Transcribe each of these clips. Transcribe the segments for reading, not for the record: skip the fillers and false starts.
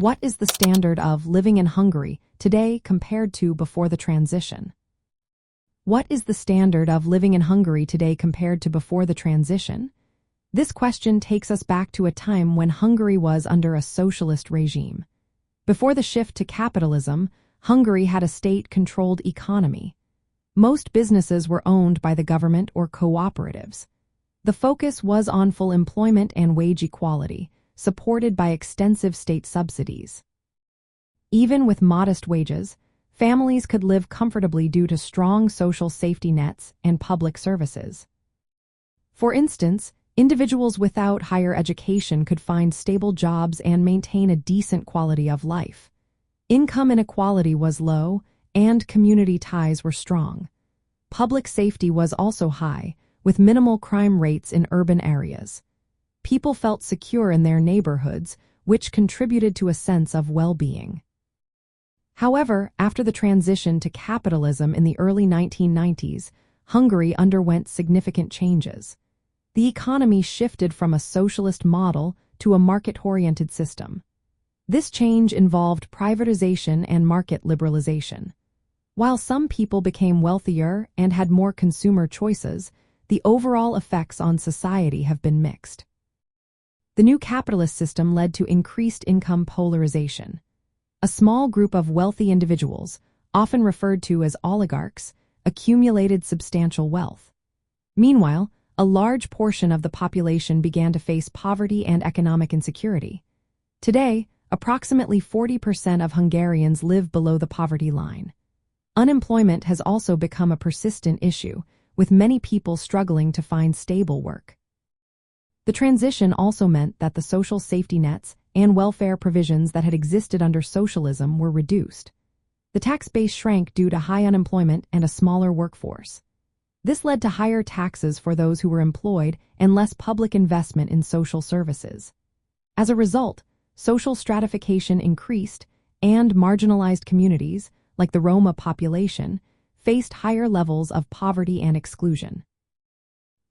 What is the standard of living in Hungary today compared to before the transition? What is the standard of living in Hungary today compared to before the transition? This question takes us back to a time when Hungary was under a socialist regime. Before the shift to capitalism, Hungary had a state-controlled economy. Most businesses were owned by the government or cooperatives. The focus was on full employment and wage equality, supported by extensive state subsidies. Even with modest wages, families could live comfortably due to strong social safety nets and public services. For instance, individuals without higher education could find stable jobs and maintain a decent quality of life. Income inequality was low, and community ties were strong. Public safety was also high, with minimal crime rates in urban areas. People felt secure in their neighborhoods, which contributed to a sense of well-being. However, after the transition to capitalism in the early 1990s, Hungary underwent significant changes. The economy shifted from a socialist model to a market-oriented system. This change involved privatization and market liberalization. While some people became wealthier and had more consumer choices, the overall effects on society have been mixed. The new capitalist system led to increased income polarization. A small group of wealthy individuals, often referred to as oligarchs, accumulated substantial wealth. Meanwhile, a large portion of the population began to face poverty and economic insecurity. Today, approximately 40% of Hungarians live below the poverty line. Unemployment has also become a persistent issue, with many people struggling to find stable work. The transition also meant that the social safety nets and welfare provisions that had existed under socialism were reduced. The tax base shrank due to high unemployment and a smaller workforce. This led to higher taxes for those who were employed and less public investment in social services. As a result, social stratification increased, and marginalized communities, like the Roma population, faced higher levels of poverty and exclusion.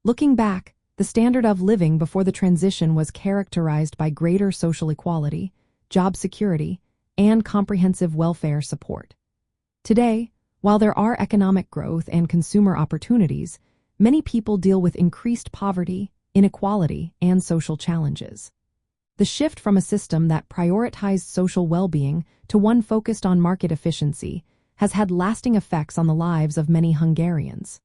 Looking back, the standard of living before the transition was characterized by greater social equality, job security, and comprehensive welfare support. Today, while there are economic growth and consumer opportunities, many people deal with increased poverty, inequality, and social challenges. The shift from a system that prioritized social well-being to one focused on market efficiency has had lasting effects on the lives of many Hungarians.